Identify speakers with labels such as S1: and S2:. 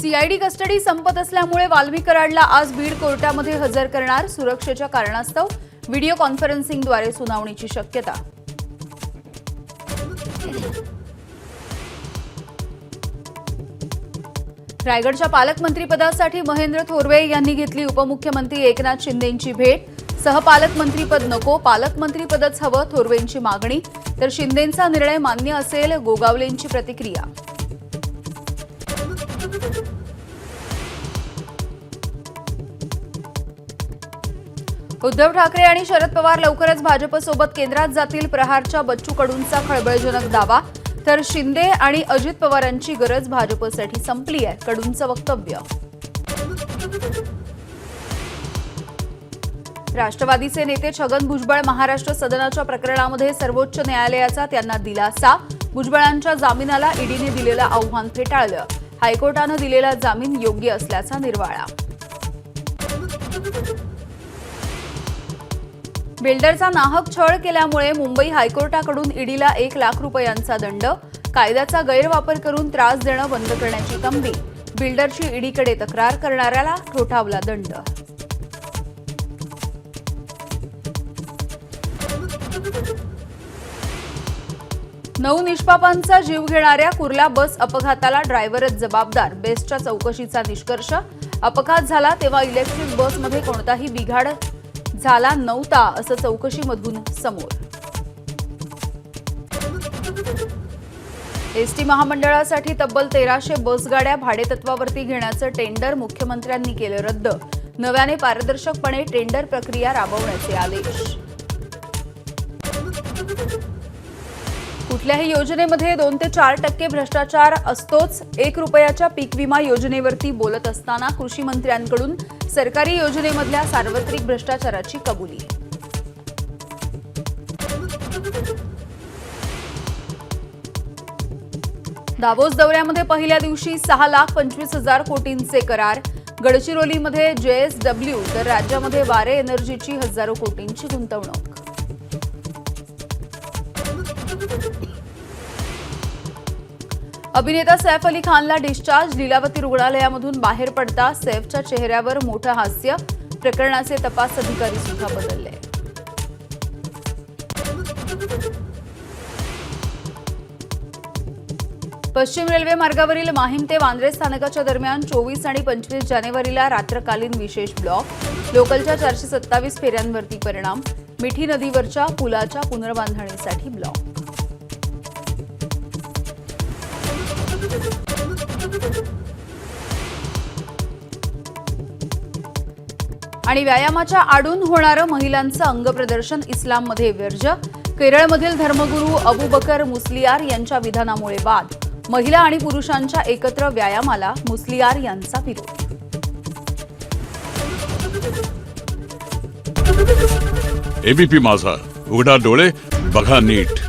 S1: CID custody संपत असल्यामुळे वाल्मी कराडला आज बीड कोर्टामध्ये हजर करणार. सुरक्षेच्या कारणास्तव व्हिडिओ कॉन्फरन्सिंगद्वारे सुनावणीची शक्यता. रायगडच्या पालकमंत्रीपदासाठी महेंद्र थोरवे यांनी घेतली उपमुख्यमंत्री एकनाथ शिंदेंची भेट. सहपालकमंत्रीपद नको, पालकमंत्रीपदच हवं थोरवेंची मागणी. तर शिंदेंचा निर्णय मान्य असेल, गोगावलेंची प्रतिक्रिया. उद्धव ठाकरे आणि शरद पवार लवकरच भाजपसोबत केंद्रात जातील. प्रहारच्या बच्चू कडूंचा खळबळजनक दावा. तर शिंदे आणि अजित पवारांची गरज भाजपसाठी संपली आहे, कडूंचं वक्तव्य. राष्ट्रवादीचे नेते छगन भुजबळ महाराष्ट्र सदनाच्या प्रकरणामध्ये सर्वोच्च न्यायालयाचा त्यांना दिलासा. भुजबळांच्या जामिनाला ईडीने दिलेलं आव्हान फेटाळलं. हायकोर्टानं दिलेला जामीन योग्य असल्याचा निर्वाळा. बिल्डरचा नाहक छळ केल्यामुळे मुंबई हायकोर्टाकडून ईडीला 1 लाख रुपयांचा दंड. कायद्याचा गैरवापर करून त्रास देणं बंद करण्याची तंबी. बिल्डरची ईडीकडे तक्रार करणाऱ्याला ठोठावला दंड. नऊ निष्पापांचा जीव घेणाऱ्या कुर्ला बस अपघाताला ड्रायव्हरच जबाबदार. बेस्टच्या चौकशीचा निष्कर्ष. अपघात झाला तेव्हा इलेक्ट्रिक बसमध्ये कोणताही बिघाड झाला नव्हता असं चौकशीमधून समोर. एसटी महामंडळासाठी तब्बल 1300 बसगाड्या भाडेतत्वावरती घेण्याचं टेंडर मुख्यमंत्र्यांनी केलं रद्द. नव्याने पारदर्शकपणे टेंडर प्रक्रिया राबवण्याचे आदेश. कुठल्याही योजनेमध्ये 2 ते 4% भ्रष्टाचार असतोच. 1 रुपयाच्या पीक विमा योजनेवरती बोलत असताना कृषी मंत्र्यांकडून सरकारी योजनेमधल्या सार्वत्रिक भ्रष्टाचाराची कबुली. दावोस दौऱ्यामध्ये पहिल्या दिवशी 6,25,000 कोटींचे करार. गडचिरोलीमध्ये JSW तर राज्यामध्ये वारे एनर्जीची हजारो कोटींची गुंतवणूक. अभिनेता सैफ अली खानला डिस्चार्ज. लीलावती रुग्णालयामधून बाहेर पडता सैफच्या चेहऱ्यावर मोठं हास्य. प्रकरणाचे तपास अधिकारी सुद्धा बदलले. पश्चिम रेल्वे मार्गावरील माहीम ते वांद्रे स्थानकाच्या दरम्यान 24 आणि 25 जानेवारीला रात्रकालीन विशेष ब्लॉक. लोकलच्या 427 फेऱ्यांवरती परिणाम. मिठी नदीवरच्या पुलाच्या पुनर्बांधणीसाठी ब्लॉक. आणि व्यायामाच्या आडून होणारं महिलांचं अंगप्रदर्शन इस्लाममध्ये वर्ज्य. केरळमधील धर्मगुरू अबू बकर मुस्लियार यांच्या विधानामुळे वाद. महिला आणि पुरुषांच्या एकत्र व्यायामाला मुस्लियार यांचा विरोध.
S2: एबीपी माझा, उघडा डोळे बघा नीट.